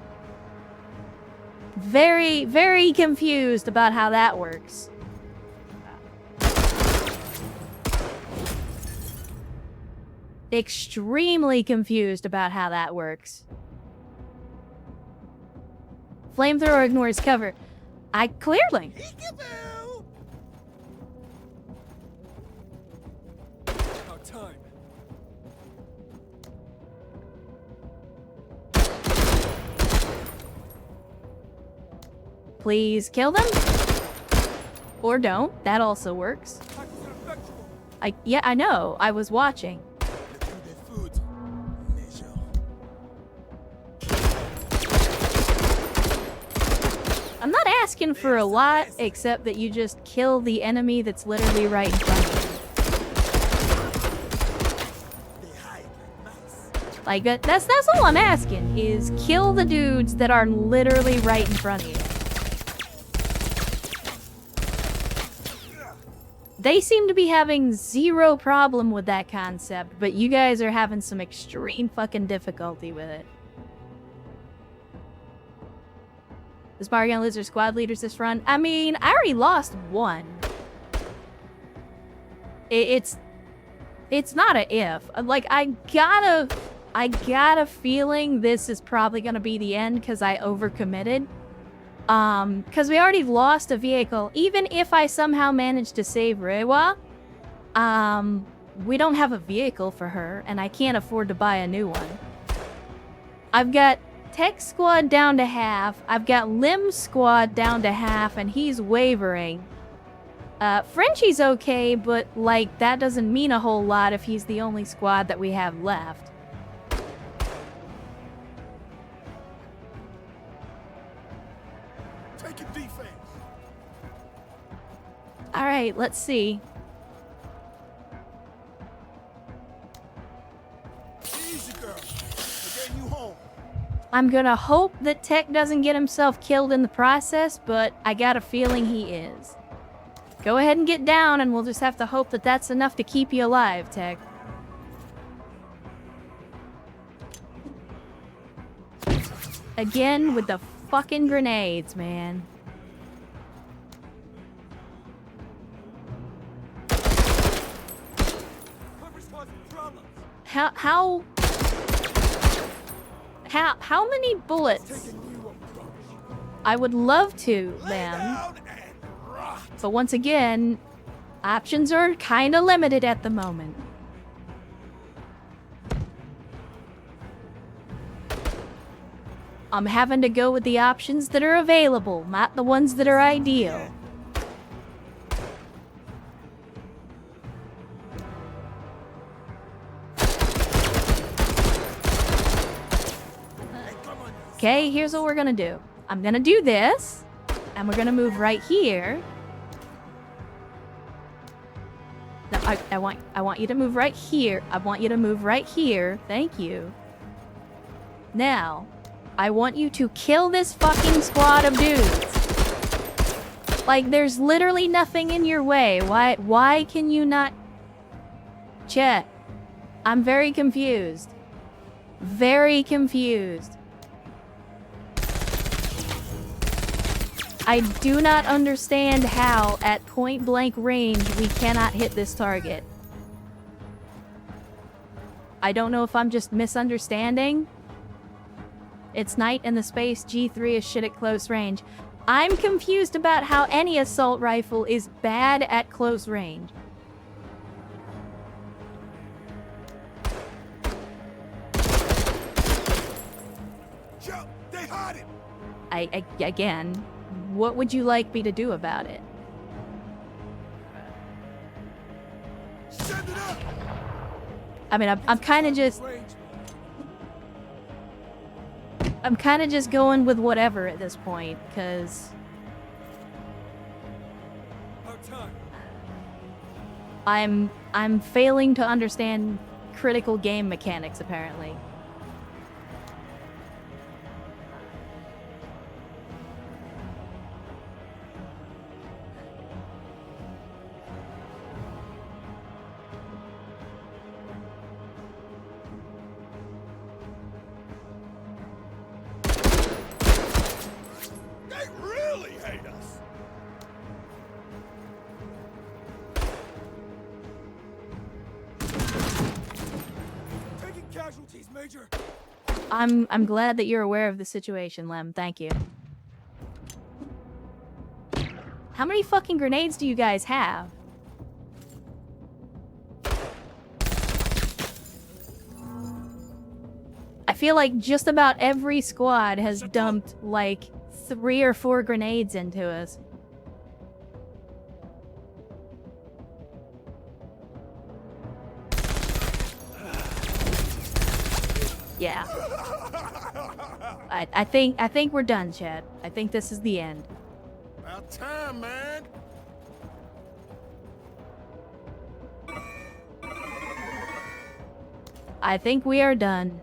Very, very confused about how that works. Extremely confused about how that works. Flamethrower ignores cover. Clearly. About time. Please kill them. Or don't. That also works. Tactics ineffectual. Yeah, I know. I was watching. Let's do their food. Measure. I'm not asking for a lot, except that you just kill the enemy that's literally right in front of you. They hide like mice. Like, that's all I'm asking, is kill the dudes that are literally right in front of you. They seem to be having zero problem with that concept, but you guys are having some extreme fucking difficulty with it. Is Mario gonna lose their squad leaders this run? I mean, I already lost one. It's not a if. Like, I got a feeling this is probably gonna be the end because I overcommitted. Because we already lost a vehicle. Even if I somehow managed to save Reiwa, we don't have a vehicle for her, and I can't afford to buy a new one. I've got Tech Squad down to half. I've got Lim Squad down to half, and he's wavering. Frenchie's okay, but, like, that doesn't mean a whole lot if he's the only squad that we have left. Taking defense. Alright, let's see. Easy, girl. We're getting you home. I'm gonna hope that Tech doesn't get himself killed in the process, but I got a feeling he is. Go ahead and get down, and we'll just have to hope that that's enough to keep you alive, Tech. Again with the fucking grenades, man. Quick response to problems. How many bullets? Taking new approach. I would love to, Lay them. down and rot. But once again, options are kind of limited at the moment. I'm having to go with the options that are available, not the ones that are ideal. Okay, here's what we're gonna do. I'm gonna do this, and we're gonna move right here. No, I want you to move right here. I want you to move right here. Thank you. Now, I want you to kill this fucking squad of dudes. Like, there's literally nothing in your way. Why can you not... Chet, I'm very confused. Very confused. I do not understand how, at point-blank range, we cannot hit this target. I don't know if I'm just misunderstanding. It's night and the space G3 is shit at close range. I'm confused about how any assault rifle is bad at close range. Joe, they hide him. Again, what would you like me to do about it? Send it up. I mean, I'm kind of just... Range. I'm kind of just going with whatever at this point, because About time. I'm failing to understand critical game mechanics, apparently. They really hate us. Taking casualties, Major. I'm glad that you're aware of the situation, Lem. Thank you. How many fucking grenades do you guys have? I feel like just about every squad has dumped like 3 or 4 grenades into us. Yeah. I think we're done, Chad. I think this is the end. About time, man. I think we are done.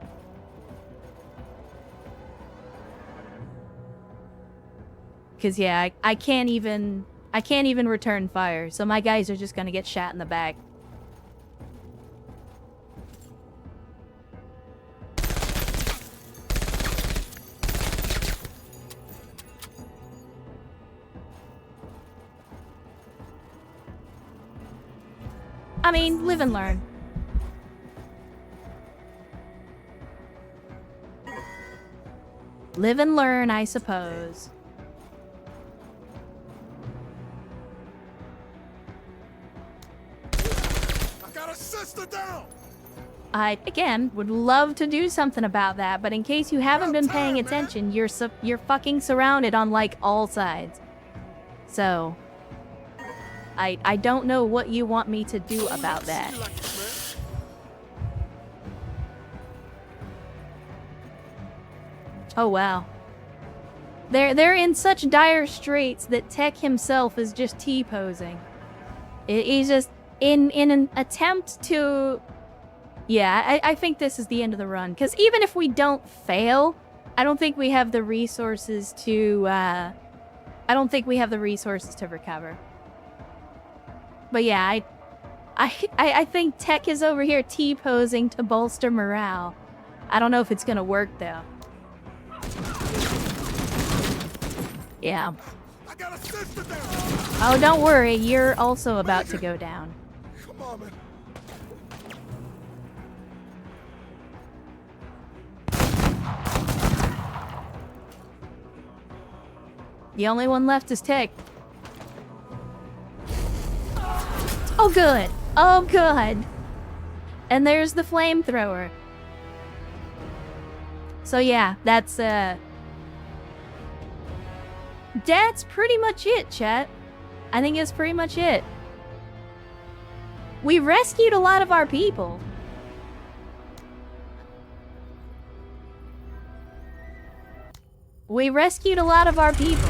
Cause yeah, I can't even return fire, so my guys are just gonna get shot in the back. I mean, live and learn. Live and learn, I suppose. I got a sister down. I, again, would love to do something about that, but in case you haven't been paying attention, you're fucking surrounded on, like, all sides. So, I don't know what you want me to do about that. See you like this, man. Oh, wow. They're in such dire straits that Tech himself is just T-posing. He's just, in an attempt to... Yeah, I think this is the end of the run. Because even if we don't fail, I don't think we have the resources to, I don't think we have the resources to recover. But yeah, I think Tech is over here T-posing to bolster morale. I don't know if it's gonna work, though. Yeah. I got a sister down. Oh, don't worry, you're also about to go down. Come on, man. The only one left is Tech. Oh, good. Oh, good. And there's the flamethrower. So yeah, that's pretty much it, chat. I think it's pretty much it. We rescued a lot of our people. We rescued a lot of our people.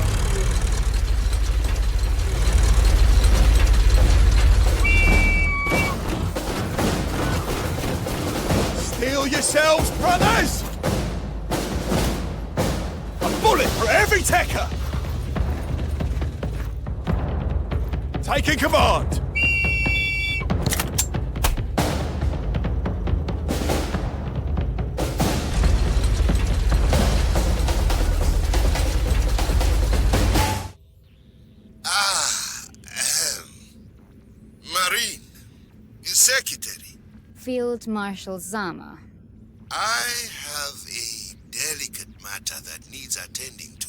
Steel yourselves, brothers! A bullet for every Tekker! Taking command! Marine, Secretary, Field Marshal Zama. I have a delicate matter that needs attending to.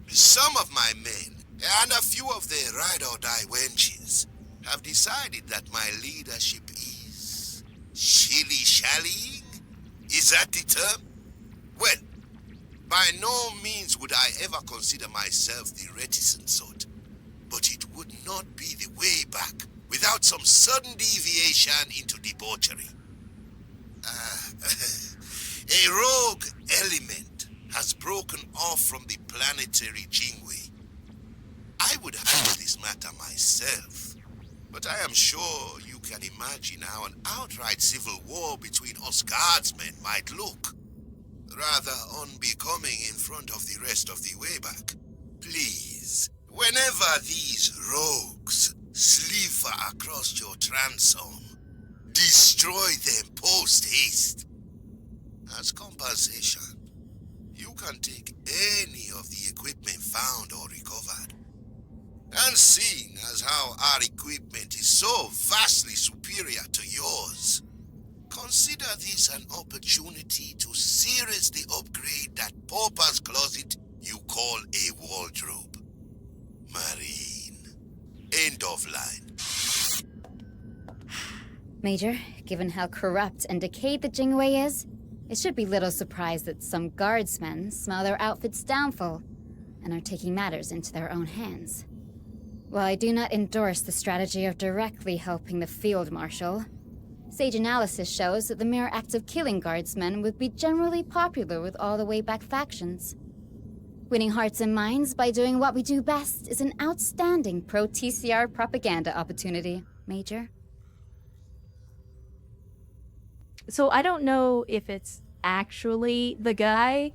Some of my men and a few of their ride-or-die wenches have decided that my leadership is shilly-shallying? Is that the term? Well, by no means would I ever consider myself the reticent sort, but it would not be the way back without some sudden deviation into debauchery. A rogue element has broken off from the planetary Jingwei. I would handle this matter myself, but I am sure you can imagine how an outright civil war between us guardsmen might look. Rather unbecoming in front of the rest of the Wayback. Please, whenever these rogues sliver across your transom, destroy them post-haste. As compensation, you can take any of the equipment found or recovered. And seeing as how our equipment is so vastly superior to yours, consider this an opportunity to seriously upgrade that pauper's closet you call a wardrobe. Marine. End of line. Major, given how corrupt and decayed the Jingwei is, it should be little surprise that some guardsmen smell their outfit's downfall and are taking matters into their own hands. While I do not endorse the strategy of directly helping the field marshal, sage analysis shows that the mere act of killing guardsmen would be generally popular with all the Wayback factions. Winning hearts and minds by doing what we do best is an outstanding pro-TCR propaganda opportunity, Major. So I don't know if it's actually the guy,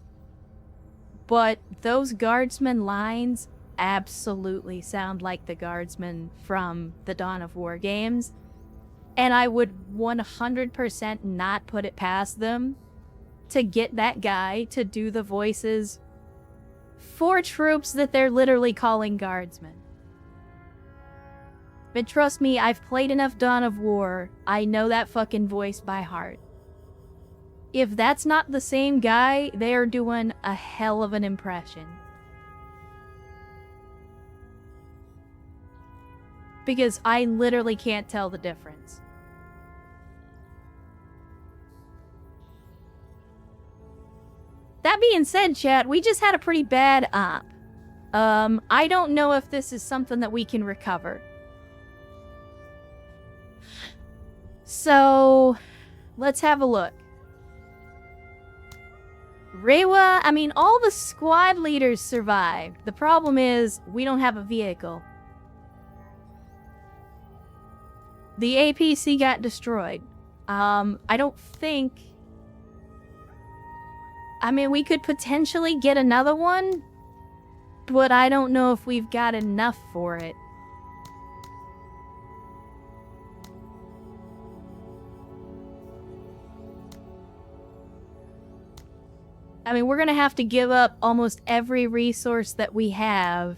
but those guardsman lines absolutely sound like the guardsmen from the Dawn of War games. And I would 100% not put it past them to get that guy to do the voices for troops that they're literally calling guardsmen. But trust me, I've played enough Dawn of War. I know that fucking voice by heart. If that's not the same guy, they are doing a hell of an impression. Because I literally can't tell the difference. That being said, chat, we just had a pretty bad op. I don't know if this is something that we can recover. So, let's have a look. Reiwa, I mean, all the squad leaders survived. The problem is, we don't have a vehicle. The APC got destroyed. I don't think... I mean, we could potentially get another one, but I don't know if we've got enough for it. I mean, we're gonna have to give up almost every resource that we have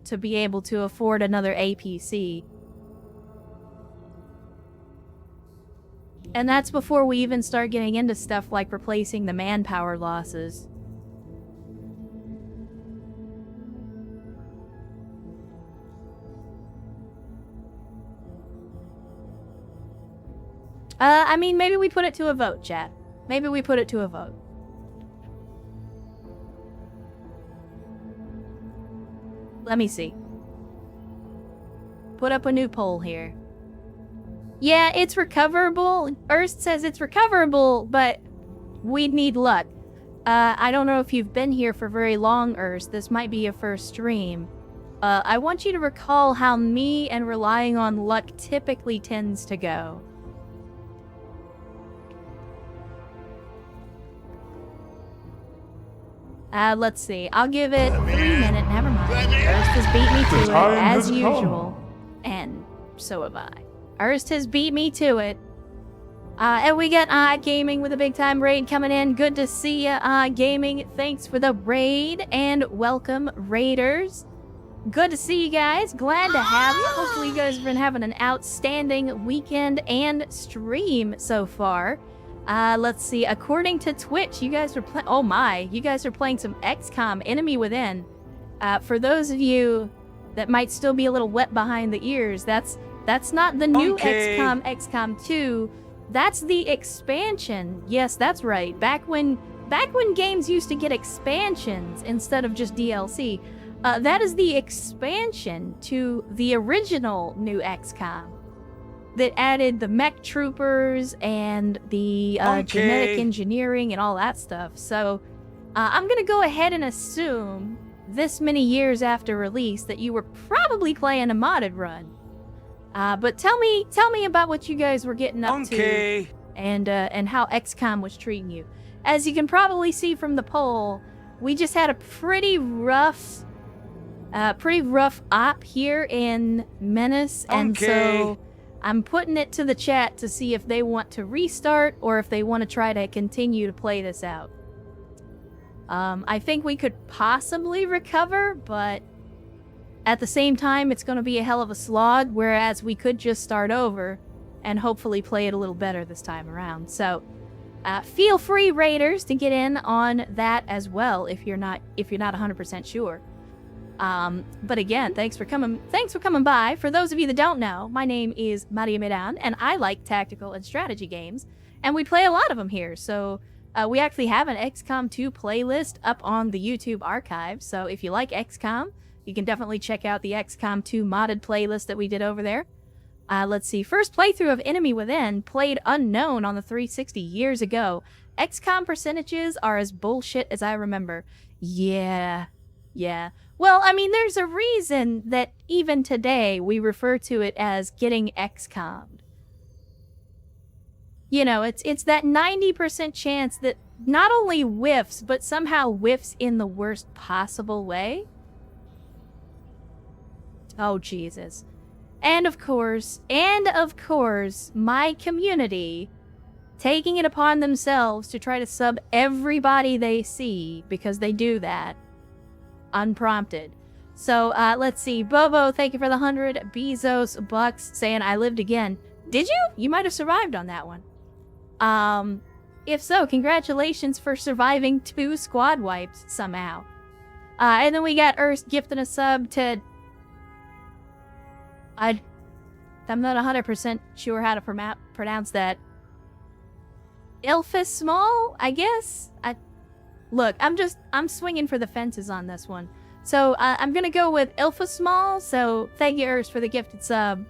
to be able to afford another APC. And that's before we even start getting into stuff like replacing the manpower losses. I mean, maybe we put it to a vote, chat. Maybe we put it to a vote. Let me see. Put up a new poll here. Yeah, it's recoverable. Erst says it's recoverable, but we'd need luck. I don't know if you've been here for very long, Erst. This might be your first stream. I want you to recall how me and relying on luck typically tends to go. Let's see. I'll give it 3 minutes. Never mind. Erst has beat me to it, as usual. And so have I. Erst has beat me to it. And we got Gaming with a big time raid coming in. Good to see ya, Gaming. Thanks for the raid and welcome, Raiders. Good to see you guys. Glad to have you. Hopefully you guys have been having an outstanding weekend and stream so far. Let's see. According to Twitch, you guys are playing... Oh my. You guys are playing some XCOM Enemy Within. For those of you that might still be a little wet behind the ears, that's not the new XCOM 2. That's the expansion. Yes, that's right. Back when games used to get expansions instead of just DLC, that is the expansion to the original new XCOM. that added the mech troopers and the genetic engineering and all that stuff. So I'm gonna go ahead and assume this many years after release that you were probably playing a modded run. But tell me about what you guys were getting up to, and how XCOM was treating you. As you can probably see from the poll, we just had a pretty rough op here in Menace, and so I'm putting it to the chat to see if they want to restart or if they want to try to continue to play this out. I think we could possibly recover, but at the same time, it's going to be a hell of a slog, whereas we could just start over and hopefully play it a little better this time around. So feel free, Raiders, to get in on that as well if you're not 100% sure. But again, thanks for coming by. For those of you that don't know, my name is Maria Medan, and I like tactical and strategy games, and we play a lot of them here. So we actually have an XCOM 2 playlist up on the YouTube archive. So if you like XCOM, you can definitely check out the XCOM 2 modded playlist that we did over there. Let's see. First playthrough of Enemy Within, played unknown on the 360 years ago. XCOM percentages are as bullshit as I remember. Yeah. Well, I mean, there's a reason that even today we refer to it as getting XCOM'd. You know, it's that 90% chance that not only whiffs, but somehow whiffs in the worst possible way. Oh, Jesus. And of course, my community taking it upon themselves to try to sub everybody they see, because they do that unprompted. So, let's see. Bobo, thank you for the 100. Bezos Bucks saying I lived again. Did you? You might have survived on that one. If so, congratulations for surviving 2 squad wipes somehow. And then we got Ernst gifting a sub to... I'm not 100% sure how to pronounce that. Ilfis Small, I guess? Look, I'm swinging for the fences on this one. So, I'm gonna go with Ilfis Small, so thank you, Ernst, for the gifted sub.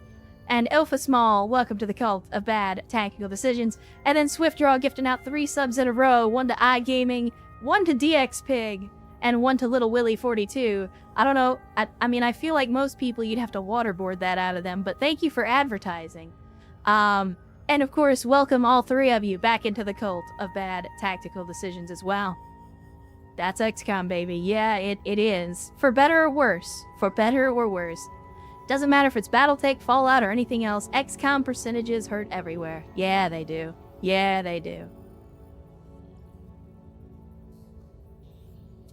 And Ilfis Small, welcome to the cult of bad tactical decisions. And then Swiftdraw gifting out 3 subs in a row, 1 to iGaming, 1 to DXPig, and 1 to Little Willie 42. I don't know, I mean, I feel like most people you'd have to waterboard that out of them, but thank you for advertising. And of course, welcome all 3 of you back into the cult of bad tactical decisions as well. That's XCOM, baby. Yeah, it is. For better or worse. For better or worse. Doesn't matter if it's Battletech, Fallout, or anything else, XCOM percentages hurt everywhere. Yeah, they do. Yeah, they do.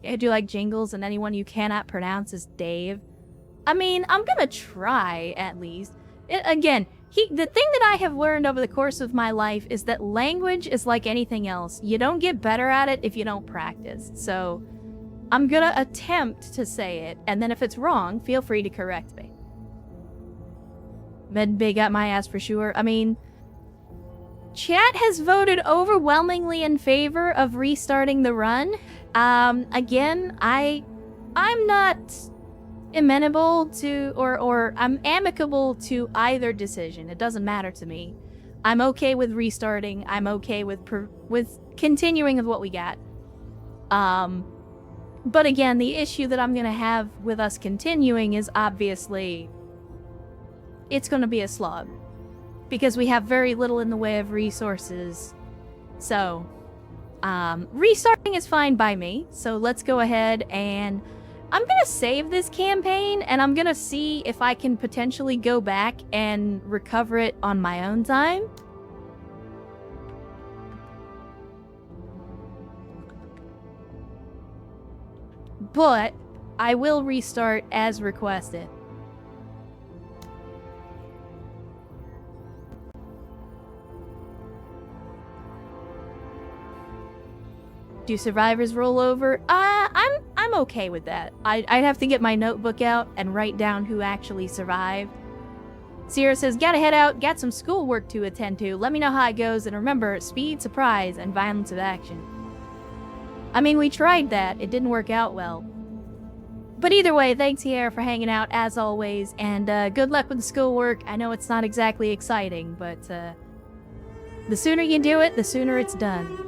I do like jingles, and anyone you cannot pronounce is Dave. I mean, I'm gonna try, at least. The thing that I have learned over the course of my life is that language is like anything else. You don't get better at it if you don't practice. So, I'm gonna attempt to say it, and then if it's wrong, feel free to correct me. Medbay got my ass for sure. I mean, chat has voted overwhelmingly in favor of restarting the run. Again, I'm not amenable to, or I'm amicable to either decision. It doesn't matter to me. I'm okay with restarting. I'm okay with continuing with what we got. But again, the issue that I'm gonna have with us continuing is obviously it's gonna be a slog because we have very little in the way of resources. So, restarting is fine by me. So let's go ahead and I'm gonna save this campaign and I'm gonna see if I can potentially go back and recover it on my own time. But I will restart as requested. Do survivors roll over? I'm okay with that. I'd have to get my notebook out and write down who actually survived. Sierra says, gotta head out, got some schoolwork to attend to. Let me know how it goes, and remember, speed, surprise, and violence of action. I mean, we tried that. It didn't work out well. But either way, thanks, Sierra, for hanging out, as always, and good luck with the schoolwork. I know it's not exactly exciting, but the sooner you do it, the sooner it's done.